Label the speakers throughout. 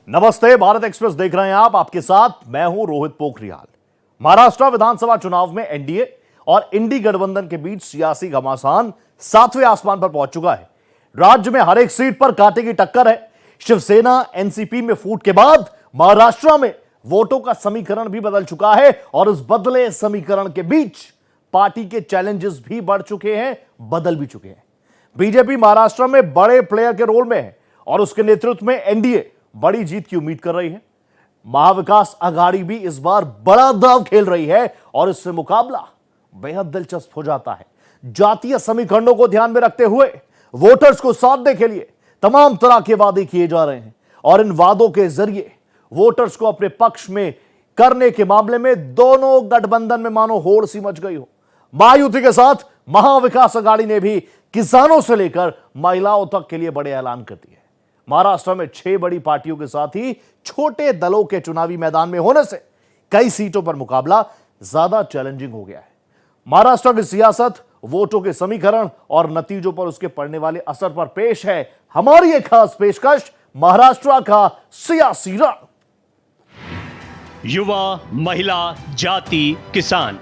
Speaker 1: नमस्ते, भारत एक्सप्रेस देख रहे हैं आप। आपके साथ मैं हूं रोहित पोखरियाल। महाराष्ट्र विधानसभा चुनाव में एनडीए और इंडी गठबंधन के बीच सियासी घमासान सातवें आसमान पर पहुंच चुका है। राज्य में हर एक सीट पर कांटे की टक्कर है। शिवसेना एनसीपी में फूट के बाद महाराष्ट्र में वोटों का समीकरण भी बदल चुका है और इस बदले समीकरण के बीच पार्टी के चैलेंजेस भी बढ़ चुके हैं, बदल भी चुके हैं। बीजेपी महाराष्ट्र में बड़े प्लेयर के रोल में है और उसके नेतृत्व में एनडीए बड़ी जीत की उम्मीद कर रही है। महाविकास आघाड़ी भी इस बार बड़ा दांव खेल रही है और इससे मुकाबला बेहद दिलचस्प हो जाता है। जातीय समीकरणों को ध्यान में रखते हुए वोटर्स को साधने के लिए तमाम तरह के वादे किए जा रहे हैं और इन वादों के जरिए वोटर्स को अपने पक्ष में करने के मामले में दोनों गठबंधन में मानो होड़ सी मच गई हो। महायुति के साथ महाविकास आघाड़ी ने भी किसानों से लेकर महिलाओं तक के लिए बड़े ऐलान कर दिए। महाराष्ट्र में 6 बड़ी पार्टियों के साथ ही छोटे दलों के चुनावी मैदान में होने से कई सीटों पर मुकाबला ज्यादा चैलेंजिंग हो गया है। महाराष्ट्र की सियासत, वोटों के समीकरण और नतीजों पर उसके पड़ने वाले असर पर पेश है हमारी एक खास पेशकश, महाराष्ट्र का सियासी रण।
Speaker 2: युवा, महिला, जाति, किसान,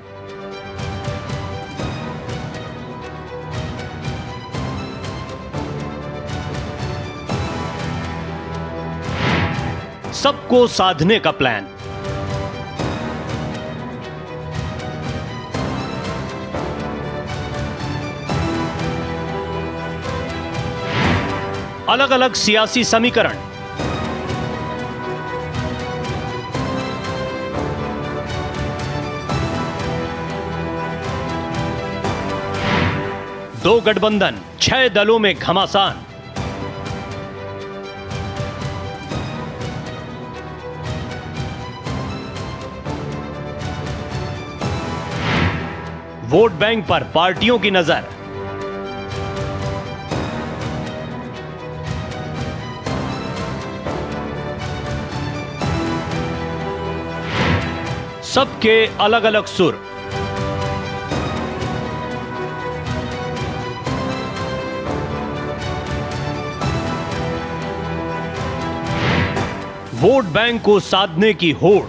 Speaker 2: सबको साधने का प्लान। अलग अलग सियासी समीकरण, दो गठबंधन, 6 दलों में घमासान। वोट बैंक पर पार्टियों की नजर। सबके अलग अलग सुर। वोट बैंक को साधने की होड़।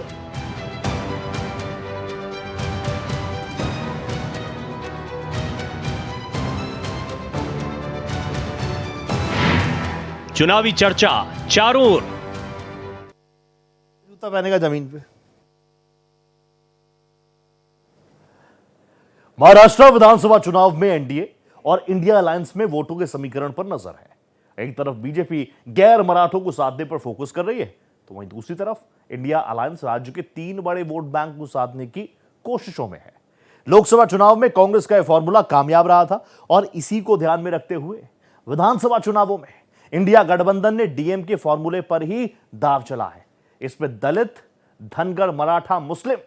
Speaker 2: चुनावी चर्चा चारों ओर।
Speaker 1: जूता पहनेगा जमीन पे। महाराष्ट्र विधानसभा चुनाव में एनडीए और इंडिया अलायंस में वोटों के समीकरण पर नजर है। एक तरफ बीजेपी गैर मराठों को साधने पर फोकस कर रही है, तो वहीं दूसरी तरफ इंडिया अलायंस राज्य के 3 बड़े वोट बैंक को साधने की कोशिशों में है। लोकसभा चुनाव में कांग्रेस का यह फॉर्मूला कामयाब रहा था और इसी को ध्यान में रखते हुए विधानसभा चुनावों में इंडिया गठबंधन ने डीएम के फॉर्मूले पर ही दांव चला है। इसमें दलित, धनगर, मराठा, मुस्लिम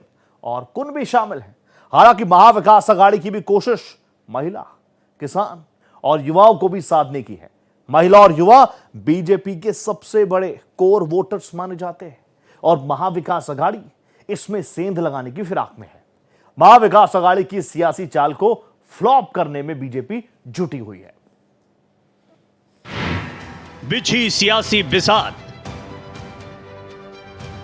Speaker 1: और कुणबी शामिल हैं। हालांकि महाविकास आघाड़ी की भी कोशिश महिला, किसान और युवाओं को भी साधने की है। महिला और युवा बीजेपी के सबसे बड़े कोर वोटर्स माने जाते हैं और महाविकास आघाड़ी इसमें सेंध लगाने की फिराक में है। महाविकास आघाड़ी की सियासी चाल को फ्लॉप करने में बीजेपी जुटी हुई है।
Speaker 2: बिछी सियासी बिसात।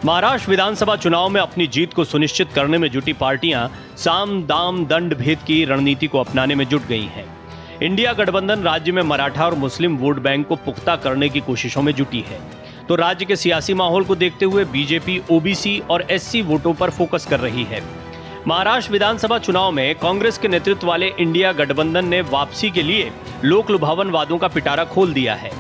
Speaker 2: महाराष्ट्र विधानसभा चुनाव में अपनी जीत को सुनिश्चित करने में जुटी पार्टियां साम दाम दंड भेद की रणनीति को अपनाने में जुट गई हैं। इंडिया गठबंधन राज्य में मराठा और मुस्लिम वोट बैंक को पुख्ता करने की कोशिशों में जुटी है, तो राज्य के सियासी माहौल को देखते हुए बीजेपी ओबीसी और एससी वोटों पर फोकस कर रही है। महाराष्ट्र विधानसभा चुनाव में कांग्रेस के नेतृत्व वाले इंडिया गठबंधन ने वापसी के लिए लोक लुभावन वादों का पिटारा खोल दिया है।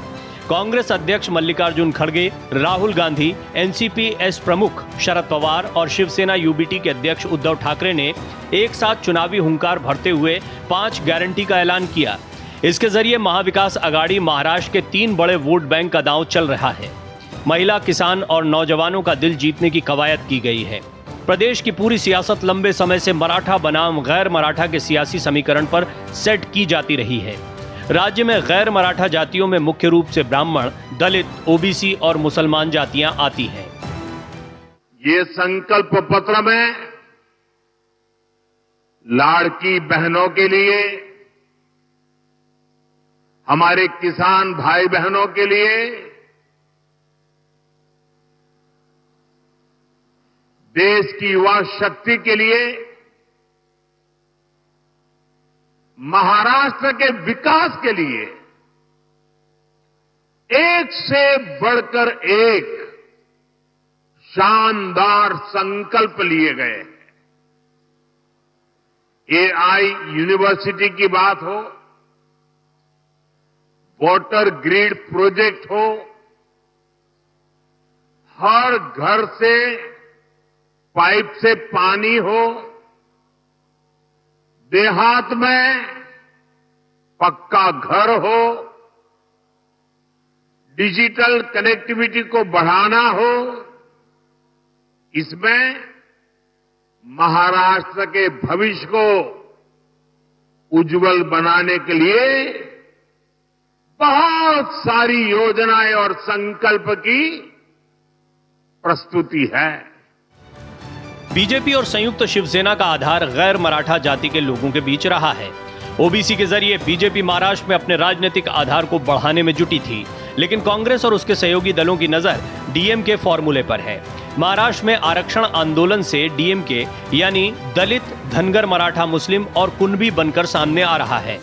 Speaker 2: कांग्रेस अध्यक्ष मल्लिकार्जुन खड़गे, राहुल गांधी, एनसीपी एस प्रमुख शरद पवार और शिवसेना यूबीटी के अध्यक्ष उद्धव ठाकरे ने एक साथ चुनावी हुंकार भरते हुए 5 गारंटी का ऐलान किया। इसके जरिए महाविकास आघाड़ी महाराष्ट्र के 3 बड़े वोट बैंक का दांव चल रहा है। महिला, किसान और नौजवानों का दिल जीतने की कवायद की गई है। प्रदेश की पूरी सियासत लंबे समय से मराठा बनाम गैर मराठा के सियासी समीकरण पर सेट की जाती रही है। राज्य में गैर मराठा जातियों में मुख्य रूप से ब्राह्मण, दलित, ओबीसी और मुसलमान जातियां आती हैं।
Speaker 3: ये संकल्प पत्र में लाड़की बहनों के लिए, हमारे किसान भाई बहनों के लिए देश की युवा शक्ति के लिए महाराष्ट्र के विकास के लिए एक से बढ़कर एक शानदार संकल्प लिए गए हैं। एआई यूनिवर्सिटी की बात हो, वाटर ग्रिड प्रोजेक्ट हो, हर घर से पाइप से पानी हो, देहात में पक्का घर हो, डिजिटल कनेक्टिविटी को बढ़ाना हो, इसमें महाराष्ट्र के भविष्य को उज्जवल बनाने के लिए बहुत सारी योजनाएं और संकल्प की प्रस्तुति है।
Speaker 2: बीजेपी और संयुक्त शिवसेना का आधार गैर मराठा जाति के लोगों के बीच रहा है। ओबीसी के जरिए बीजेपी महाराष्ट्र में अपने राजनीतिक आधार को बढ़ाने में जुटी थी, लेकिन कांग्रेस और उसके सहयोगी दलों की नजर डीएमके फॉर्मूले पर है। महाराष्ट्र में आरक्षण आंदोलन से डीएमके यानी दलित, धनगर, मराठा, मुस्लिम और कुणबी बनकर सामने आ रहा है।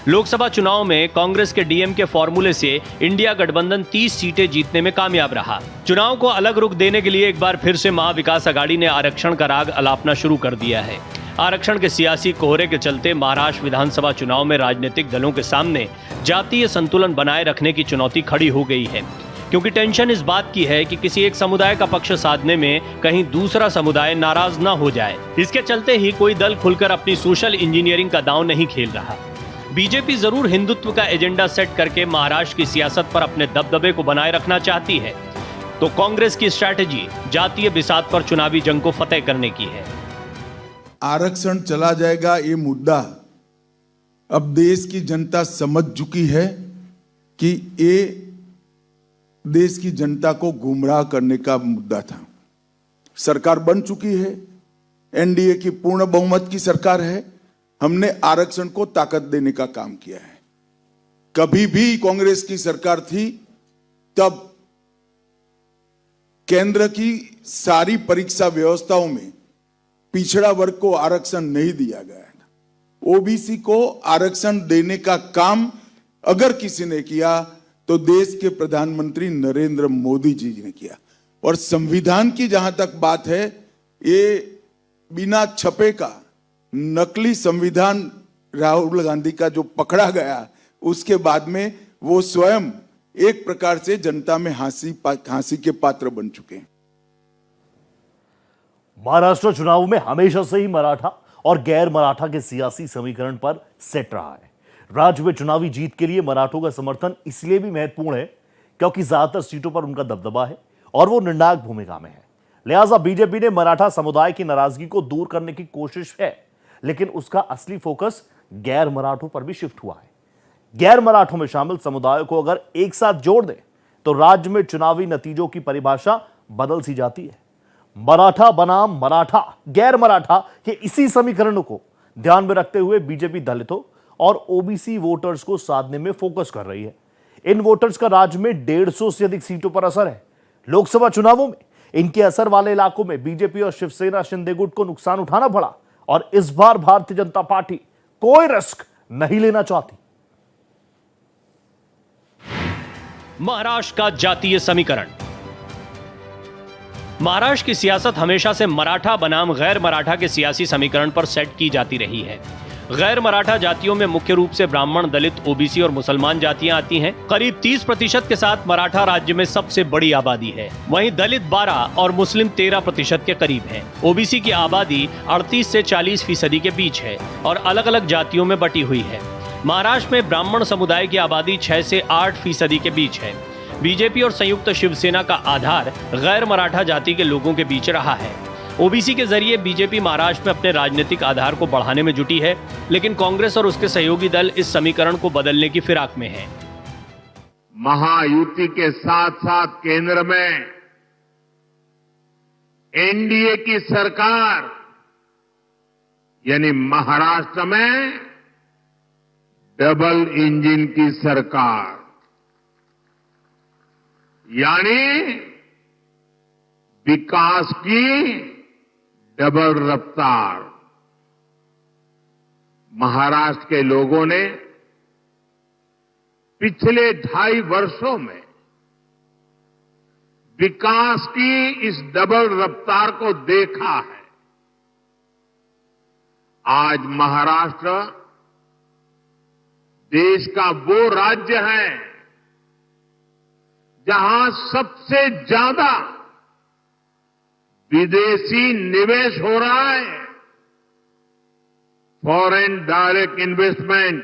Speaker 2: लोकसभा चुनाव में कांग्रेस के डीएमके फॉर्मूले से इंडिया गठबंधन 30 सीटें जीतने में कामयाब रहा। चुनाव को अलग रुख देने के लिए एक बार फिर से महाविकास आघाड़ी ने आरक्षण का राग अलापना शुरू कर दिया है। आरक्षण के सियासी कोहरे के चलते महाराष्ट्र विधानसभा चुनाव में राजनीतिक दलों के सामने जातीय संतुलन बनाए रखने की चुनौती खड़ी हो गई है, क्योंकि टेंशन इस बात की है कि किसी एक समुदाय का पक्ष साधने में कहीं दूसरा समुदाय नाराज न हो जाए। इसके चलते ही कोई दल खुलकर अपनी सोशल इंजीनियरिंग का दांव नहीं खेल रहा। बीजेपी जरूर हिंदुत्व का एजेंडा सेट करके महाराष्ट्र की सियासत पर अपने दबदबे को बनाए रखना चाहती है, तो कांग्रेस की स्ट्रैटेजी जातीय बिसात पर चुनावी जंग को फतेह करने की है।
Speaker 4: आरक्षण चला जाएगा ये मुद्दा अब देश की जनता समझ चुकी है कि ये देश की जनता को गुमराह करने का मुद्दा था। सरकार बन चुकी है, एनडीए की पूर्ण बहुमत की सरकार है। हमने आरक्षण को ताकत देने का काम किया है। कभी भी कांग्रेस की सरकार थी तब केंद्र की सारी परीक्षा व्यवस्थाओं में पिछड़ा वर्ग को आरक्षण नहीं दिया गया है। ओबीसी को आरक्षण देने का काम अगर किसी ने किया तो देश के प्रधानमंत्री नरेंद्र मोदी जी ने किया। और संविधान की जहां तक बात है, ये बिना छपे का नकली संविधान राहुल गांधी का जो पकड़ा गया, उसके बाद में वो स्वयं एक प्रकार से जनता में हंसी के पात्र बन चुके हैं।
Speaker 1: महाराष्ट्र चुनाव में हमेशा से ही मराठा और गैर मराठा के सियासी समीकरण पर सेट रहा है। राज्य में चुनावी जीत के लिए मराठों का समर्थन इसलिए भी महत्वपूर्ण है क्योंकि ज्यादातर सीटों पर उनका दबदबा है और वो निर्णायक भूमिका में है। लिहाजा बीजेपी ने मराठा समुदाय की नाराजगी को दूर करने की कोशिश है, लेकिन उसका असली फोकस गैर मराठों पर भी शिफ्ट हुआ है। गैर मराठों में शामिल समुदायों को अगर एक साथ जोड़ दें तो राज्य में चुनावी नतीजों की परिभाषा बदल सी जाती है। मराठा बनाम मराठा, गैर मराठा के इसी समीकरणों को ध्यान में रखते हुए बीजेपी दलितों और ओबीसी वोटर्स को साधने में फोकस कर रही है। इन वोटर्स का राज्य में 150 से अधिक सीटों पर असर है। लोकसभा चुनावों में इनके असर वाले इलाकों में बीजेपी और शिवसेना शिंदे गुट को नुकसान उठाना पड़ा और इस बार भारतीय जनता पार्टी कोई रिस्क नहीं लेना चाहती।
Speaker 2: महाराष्ट्र का जातीय समीकरण। महाराष्ट्र की सियासत हमेशा से मराठा बनाम गैर मराठा के सियासी समीकरण पर सेट की जाती रही है। गैर मराठा जातियों में मुख्य रूप से ब्राह्मण, दलित, ओबीसी और मुसलमान जातियां आती हैं। करीब 30% के साथ मराठा राज्य में सबसे बड़ी आबादी है। वहीं दलित 12 और मुस्लिम 13% के करीब हैं। ओबीसी की आबादी 38 से 40% के बीच है और अलग अलग जातियों में बटी हुई है। महाराष्ट्र में ब्राह्मण समुदाय की आबादी 6 से 8% के बीच है। बीजेपी और संयुक्त शिवसेना का आधार गैर मराठा जाति के लोगों के बीच रहा है। ओबीसी के जरिए बीजेपी महाराष्ट्र में अपने राजनीतिक आधार को बढ़ाने में जुटी है, लेकिन कांग्रेस और उसके सहयोगी दल इस समीकरण को बदलने की फिराक में हैं।
Speaker 3: महायुति के साथ साथ केंद्र में एनडीए की सरकार यानी महाराष्ट्र में डबल इंजन की सरकार, यानी विकास की डबल रफ्तार महाराष्ट्र के लोगों ने पिछले 2.5 वर्षों में विकास की इस डबल रफ्तार को देखा है। आज महाराष्ट्र देश का वो राज्य है जहां सबसे ज्यादा विदेशी निवेश हो रहा है। फॉरेन डायरेक्ट इन्वेस्टमेंट,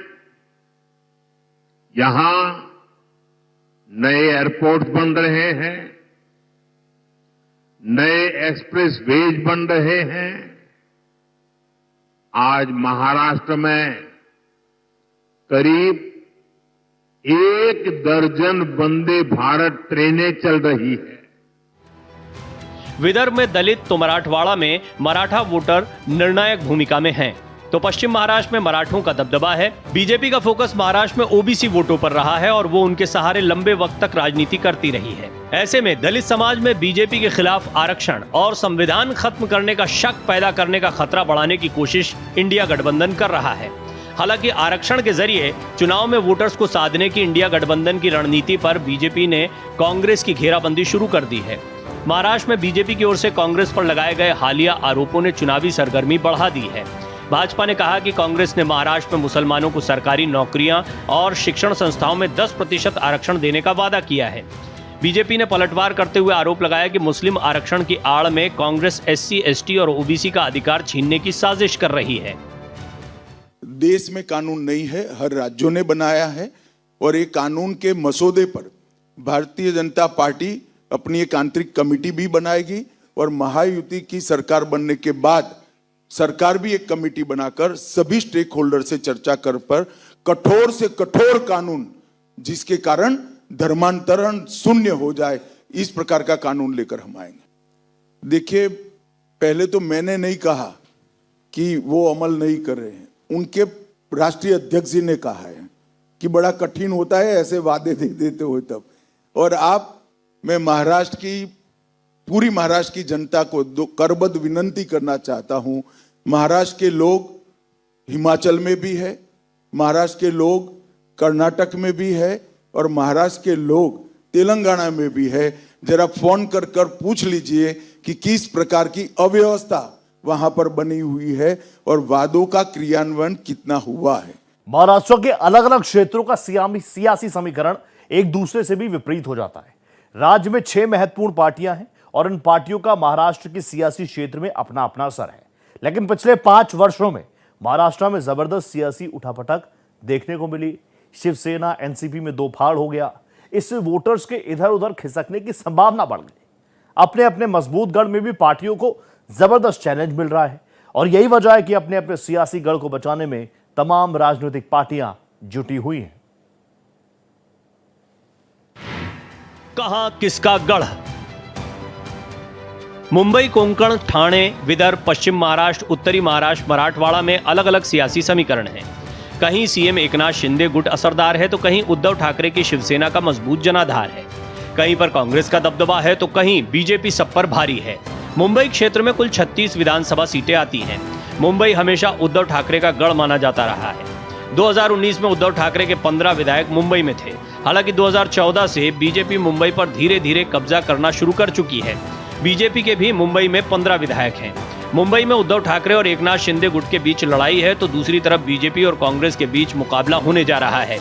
Speaker 3: यहां नए एयरपोर्ट बन रहे हैं, नए एक्सप्रेस वेज बन रहे हैं। आज महाराष्ट्र में करीब 1 दर्जन वंदे भारत ट्रेनें चल रही है।
Speaker 2: विदर्भ में दलित तो मराठवाड़ा में मराठा वोटर निर्णायक भूमिका में हैं। तो पश्चिम महाराष्ट्र में मराठों का दबदबा है। बीजेपी का फोकस महाराष्ट्र में ओबीसी वोटों पर रहा है और वो उनके सहारे लंबे वक्त तक राजनीति करती रही है। ऐसे में दलित समाज में बीजेपी के खिलाफ आरक्षण और संविधान खत्म करने का शक पैदा करने का खतरा बढ़ाने की कोशिश इंडिया गठबंधन कर रहा है। हालांकि आरक्षण के जरिए चुनाव में वोटर्स को साधने की इंडिया गठबंधन की रणनीति पर बीजेपी ने कांग्रेस की घेराबंदी शुरू कर दी है। महाराष्ट्र में बीजेपी की ओर से कांग्रेस पर लगाए गए हालिया आरोपों ने चुनावी सरगर्मी बढ़ा दी है। भाजपा ने कहा कि कांग्रेस ने महाराष्ट्र में मुसलमानों को सरकारी नौकरियां और शिक्षण संस्थाओं में 10% आरक्षण देने का वादा किया है। बीजेपी ने पलटवार करते हुए आरोप लगाया कि मुस्लिम आरक्षण की आड़ में कांग्रेस SC, ST और ओबीसी का अधिकार छीनने की साजिश कर रही है।
Speaker 4: देश में कानून नहीं है, हर राज्यों ने बनाया है और एक कानून के मसौदे पर भारतीय जनता पार्टी अपनी एक आंतरिक कमेटी भी बनाएगी और महायुति की सरकार बनने के बाद सरकार भी एक कमेटी बनाकर सभी स्टेक होल्डर से चर्चा कर पर कठोर से कठोर कानून जिसके कारण धर्मांतरण शून्य हो जाए, इस प्रकार का कानून लेकर हम आएंगे। देखिए, पहले तो मैंने नहीं कहा कि वो अमल नहीं कर रहे हैं, उनके राष्ट्रीय अध्यक्ष जी ने कहा है कि बड़ा कठिन होता है ऐसे वादे दे देते हो तब। और मैं पूरी महाराष्ट्र की जनता को करबद्ध विनंती करना चाहता हूं। महाराष्ट्र के लोग हिमाचल में भी है, महाराष्ट्र के लोग कर्नाटक में भी है और महाराष्ट्र के लोग तेलंगाना में भी है। जरा फोन कर पूछ लीजिए कि किस प्रकार की अव्यवस्था वहां पर बनी हुई है और वादों का क्रियान्वयन कितना हुआ है।
Speaker 1: महाराष्ट्र के अलग अलग क्षेत्रों का सियासी समीकरण एक दूसरे से भी विपरीत हो जाता है। राज्य में 6 महत्वपूर्ण पार्टियां हैं और इन पार्टियों का महाराष्ट्र के सियासी क्षेत्र में अपना अपना असर है। लेकिन पिछले 5 वर्षों में महाराष्ट्र में जबरदस्त सियासी उठापटक देखने को मिली। शिवसेना एनसीपी में 2 फाड़ हो गया। इससे वोटर्स के इधर उधर खिसकने की संभावना बढ़ गई। अपने अपने मजबूत गढ़ में भी पार्टियों को जबरदस्त चैलेंज मिल रहा है और यही वजह है कि अपने अपने सियासी गढ़ को बचाने में तमाम राजनीतिक पार्टियां जुटी हुई हैं।
Speaker 2: कहां किसका गढ़? मुंबई, कोंकण, ठाणे, विदर्भ, पश्चिम महाराष्ट्र, उत्तरी महाराष्ट्र, मराठवाड़ा में अलग अलग सियासी समीकरण हैं। कहीं सीएम एकनाथ शिंदे गुट असरदार है तो कहीं उद्धव ठाकरे की शिवसेना का मजबूत जनाधार है। कहीं पर कांग्रेस का दबदबा है तो कहीं बीजेपी सब पर भारी है। मुंबई क्षेत्र में कुल 36 विधानसभा सीटें आती हैं। मुंबई हमेशा उद्धव ठाकरे का गढ़ माना जाता रहा है। 2019 में उद्धव ठाकरे के 15 विधायक मुंबई में थे। हालांकि 2014 से बीजेपी मुंबई पर धीरे धीरे कब्जा करना शुरू कर चुकी है। बीजेपी के भी मुंबई में 15 विधायक हैं। मुंबई में उद्धव ठाकरे और एकनाथ शिंदे गुट के बीच लड़ाई है तो दूसरी तरफ बीजेपी और कांग्रेस के बीच मुकाबला होने जा रहा है।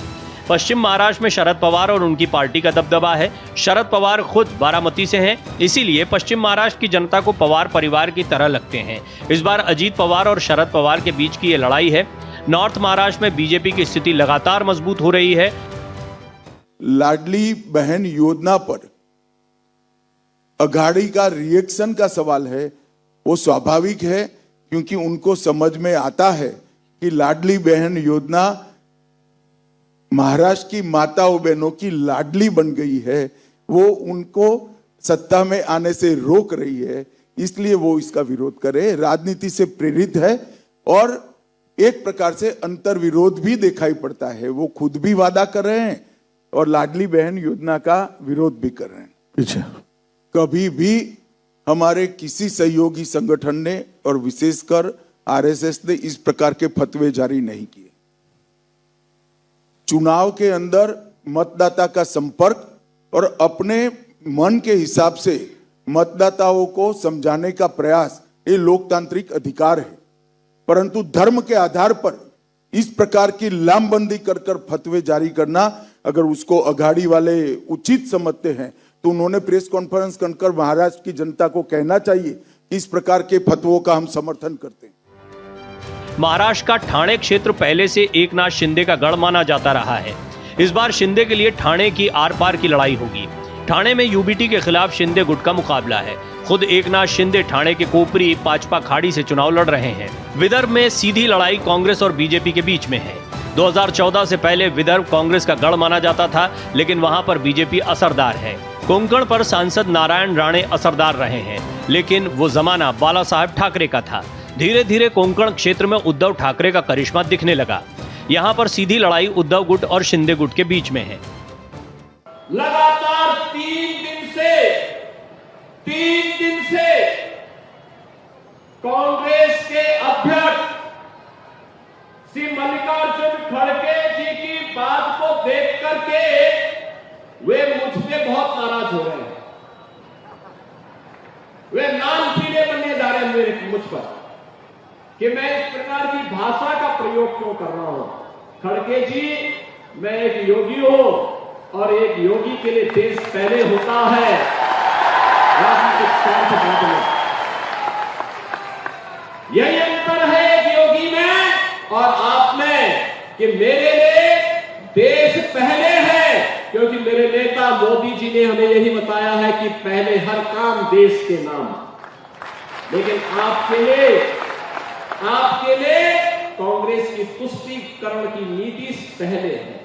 Speaker 2: पश्चिम महाराष्ट्र में शरद पवार और उनकी पार्टी का दबदबा है। शरद पवार खुद बारामती से हैं, इसीलिए पश्चिम महाराष्ट्र की जनता को पवार परिवार की तरह लगते हैं। इस बार अजीत पवार और शरद पवार के बीच की ये लड़ाई है। नॉर्थ महाराष्ट्र में बीजेपी की स्थिति लगातार मजबूत हो रही है।
Speaker 4: लाडली बहन योजना पर अघाड़ी का रिएक्शन का सवाल है, वो स्वाभाविक है क्योंकि उनको समझ में आता है कि लाडली बहन योजना महाराष्ट्र की माताओं बहनों की लाडली बन गई है, वो उनको सत्ता में आने से रोक रही है, इसलिए वो इसका विरोध करे। राजनीति से प्रेरित है और एक प्रकार से अंतर विरोध भी दिखाई पड़ता है। वो खुद भी वादा कर रहे हैं और लाडली बहन योजना का विरोध भी कर रहे हैं। कभी भी हमारे किसी सहयोगी संगठन ने और विशेषकर आरएसएस ने इस प्रकार के फतवे जारी नहीं किए। चुनाव के अंदर मतदाता का संपर्क और अपने मन के हिसाब से मतदाताओं को समझाने का प्रयास ये लोकतांत्रिक अधिकार है, परंतु धर्म के आधार पर इस प्रकार की लामबंदी कर कर फतवे जारी करना, अगर उसको अघाड़ी वाले उचित समझते हैं तो उन्होंने प्रेस कॉन्फ्रेंस कर महाराष्ट्र की जनता को कहना चाहिए कि इस प्रकार के फतवों का हम समर्थन करते हैं।
Speaker 2: महाराष्ट्र का ठाणे क्षेत्र पहले से एकनाथ शिंदे का गढ़ माना जाता रहा है। इस बार शिंदे के लिए ठाणे की आर पार की लड़ाई होगी। ठाणे में यूबीटी के खिलाफ शिंदे गुट का मुकाबला है। खुद एकनाथ शिंदे ठाणे के कोपरी पाचपा खाड़ी से चुनाव लड़ रहे हैं। विदर्भ में सीधी लड़ाई कांग्रेस और बीजेपी के बीच में है। 2014 से पहले विदर्भ कांग्रेस का गढ़ माना जाता था, लेकिन वहां पर बीजेपी असरदार है। कोंकण पर सांसद नारायण राणे असरदार रहे हैं, लेकिन वो जमाना बाला साहब ठाकरे का था। धीरे धीरे कोंकण क्षेत्र में उद्धव ठाकरे का करिश्मा दिखने लगा। यहाँ पर सीधी लड़ाई उद्धव गुट और शिंदे गुट के बीच में है।
Speaker 5: लगातार 3 दिन से कांग्रेस के अध्यक्ष श्री मल्लिकार्जुन खड़गे जी की बात को देख करके वे मुझ पे बहुत नाराज हो रहे हैं। वे नाम पीले बनने जा रहे हैं मेरे मुझ पर कि मैं इस प्रकार की भाषा का प्रयोग क्यों कर रहा हूं। खड़गे जी, मैं एक योगी हूं और एक योगी के लिए देश पहले होता है, राजनीतिक स्वार्थ बाद में। यही अंतर है एक योगी में और आप में कि मेरे लिए देश पहले है, क्योंकि मेरे नेता मोदी जी ने हमें यही बताया है कि पहले हर काम देश के नाम। लेकिन आपके लिए कांग्रेस की तुष्टीकरण की नीति पहले है।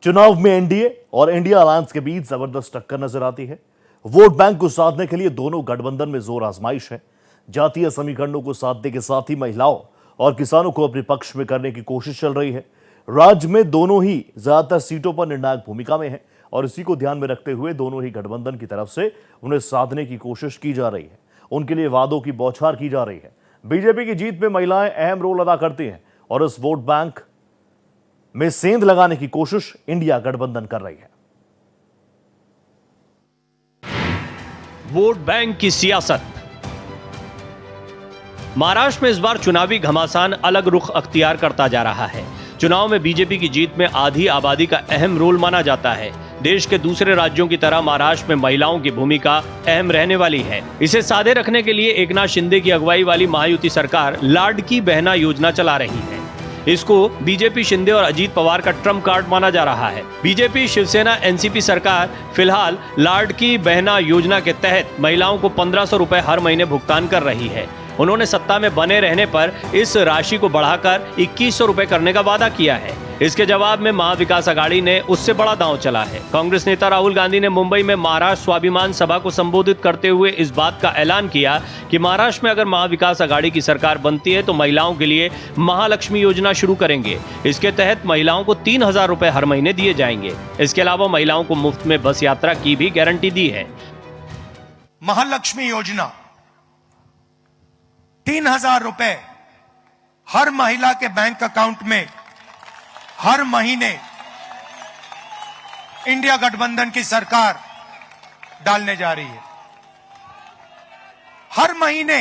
Speaker 1: चुनाव में एनडीए और इंडिया अलायंस के बीच जबरदस्त टक्कर नजर आती है। वोट बैंक को साधने के लिए दोनों गठबंधन में जोर आजमाइश है। जातीय समीकरणों को साधने के साथ ही महिलाओं और किसानों को अपने पक्ष में करने की कोशिश चल रही है। राज्य में दोनों ही ज्यादातर सीटों पर निर्णायक भूमिका में है और इसी को ध्यान में रखते हुए दोनों ही गठबंधन की तरफ से उन्हें साधने की कोशिश की जा रही है। उनके लिए वादों की बौछार की जा रही है। बीजेपी की जीत में महिलाएं अहम रोल अदा करती हैं और इस वोट बैंक में सेंध लगाने की कोशिश इंडिया गठबंधन कर रही है।
Speaker 2: वोट बैंक की सियासत। महाराष्ट्र में इस बार चुनावी घमासान अलग रुख अख्तियार करता जा रहा है। चुनाव में बीजेपी की जीत में आधी आबादी का अहम रोल माना जाता है। देश के दूसरे राज्यों की तरह महाराष्ट्र में महिलाओं की भूमिका अहम रहने वाली है। इसे साधे रखने के लिए एकनाथ शिंदे की अगुवाई वाली महायुति सरकार लाडकी बहना योजना चला रही है। इसको बीजेपी, शिंदे और अजीत पवार का ट्रम्प कार्ड माना जा रहा है। बीजेपी, शिवसेना, एनसीपी सरकार फिलहाल लाडकी बहना योजना के तहत महिलाओं को 1500 रुपए हर महीने भुगतान कर रही है। उन्होंने सत्ता में बने रहने पर इस राशि को बढ़ाकर 2100 रुपए करने का वादा किया है। इसके जवाब में महाविकास आघाड़ी ने उससे बड़ा दांव चला है। कांग्रेस नेता राहुल गांधी ने मुंबई में महाराष्ट्र स्वाभिमान सभा को संबोधित करते हुए इस बात का ऐलान किया कि महाराष्ट्र में अगर महाविकास आघाड़ी की सरकार बनती है तो महिलाओं के लिए महालक्ष्मी योजना शुरू करेंगे। इसके तहत महिलाओं को 3000 रुपए हर महीने दिए जाएंगे। इसके अलावा महिलाओं को मुफ्त में बस यात्रा की भी गारंटी दी है।
Speaker 6: महालक्ष्मी योजना 3000 रुपए हर महिला के बैंक अकाउंट में हर महीने इंडिया गठबंधन की सरकार डालने जा रही है। हर महीने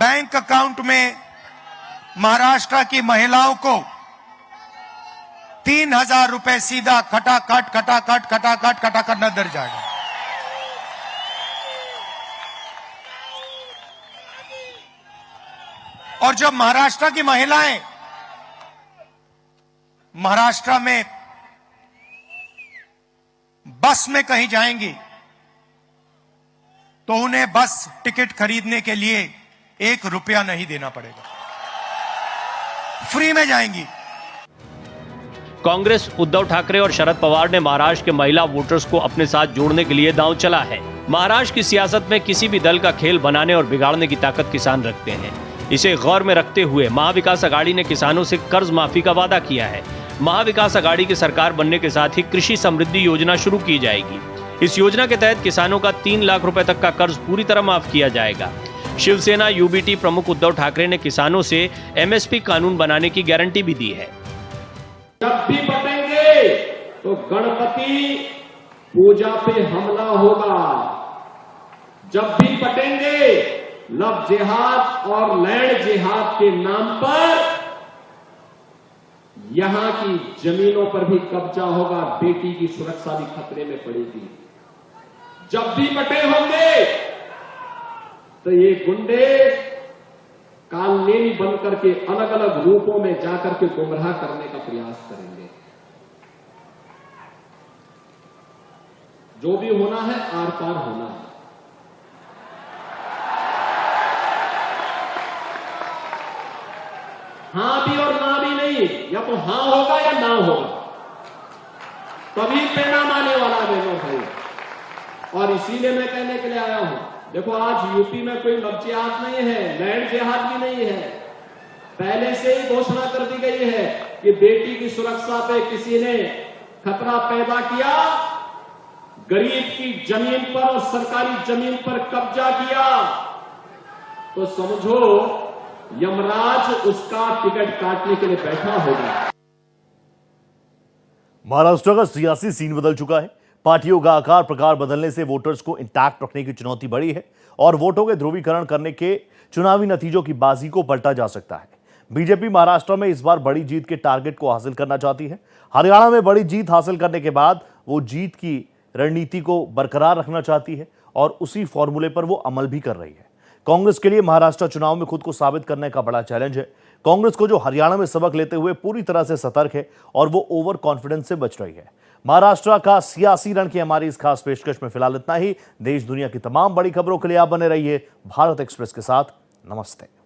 Speaker 6: बैंक अकाउंट में महाराष्ट्र की महिलाओं को 3000 रुपए सीधा खटाखट नजर जाएगा। और जब महाराष्ट्र की महिलाएं महाराष्ट्र में बस में कहीं जाएंगी तो उन्हें बस टिकट खरीदने के लिए 1 रुपया नहीं देना पड़ेगा, फ्री में जाएंगी।
Speaker 2: कांग्रेस, उद्धव ठाकरे और शरद पवार ने महाराष्ट्र के महिला वोटर्स को अपने साथ जोड़ने के लिए दांव चला है। महाराष्ट्र की सियासत में किसी भी दल का खेल बनाने और बिगाड़ने की ताकत किसान रखते हैं। इसे गौर में रखते हुए महाविकास आघाड़ी ने किसानों से कर्ज माफी का वादा किया है। महाविकास अघाड़ी की सरकार बनने के साथ ही कृषि समृद्धि योजना शुरू की जाएगी। इस योजना के तहत किसानों का 3 लाख रुपए तक का कर्ज पूरी तरह माफ किया जाएगा। शिवसेना यूबीटी प्रमुख उद्धव ठाकरे ने किसानों से एमएसपी कानून बनाने की गारंटी भी दी है।
Speaker 5: जब भी बटेंगे तो गणपति पूजा पे हमला होगा। जब भी बटेंगे लव जिहाद और लैंड जिहाद के नाम पर यहां की जमीनों पर भी कब्जा होगा, बेटी की सुरक्षा भी खतरे में पड़ेगी। जब भी बटे होंगे तो ये गुंडे कालनेमी बन करके अलग अलग रूपों में जाकर के गुमराह करने का प्रयास करेंगे। जो भी होना है आर पार होना है। हां भी और ना भी नहीं, या तो हां होगा या ना होगा, तभी पैना माने वाला बहनों भाई। और इसीलिए मैं कहने के लिए आया हूं, देखो आज यूपी में कोई लव जिहाद नहीं है, लैंड जिहाद भी नहीं है। पहले से ही घोषणा कर दी गई है कि बेटी की सुरक्षा पे किसी ने खतरा पैदा किया, गरीब की जमीन पर और सरकारी जमीन पर कब्जा किया, तो समझो यमराज उसका टिकट काटने के लिए बैठा होगा।
Speaker 1: महाराष्ट्र का सियासी सीन बदल चुका है। पार्टियों का आकार प्रकार बदलने से वोटर्स को इंटैक्ट रखने की चुनौती बढ़ी है और वोटों के ध्रुवीकरण करने के चुनावी नतीजों की बाजी को पलटा जा सकता है। बीजेपी महाराष्ट्र में इस बार बड़ी जीत के टारगेट को हासिल करना चाहती है। हरियाणा में बड़ी जीत हासिल करने के बाद वो जीत की रणनीति को बरकरार रखना चाहती है और उसी फॉर्मूले पर वो अमल भी कर रही है। कांग्रेस के लिए महाराष्ट्र चुनाव में खुद को साबित करने का बड़ा चैलेंज है। कांग्रेस को जो हरियाणा में सबक लेते हुए पूरी तरह से सतर्क है और वो ओवर कॉन्फिडेंस से बच रही है। महाराष्ट्र का सियासी रण की हमारी इस खास पेशकश में फिलहाल इतना ही। देश दुनिया की तमाम बड़ी खबरों के लिए आप बने रहिए भारत एक्सप्रेस के साथ। नमस्ते।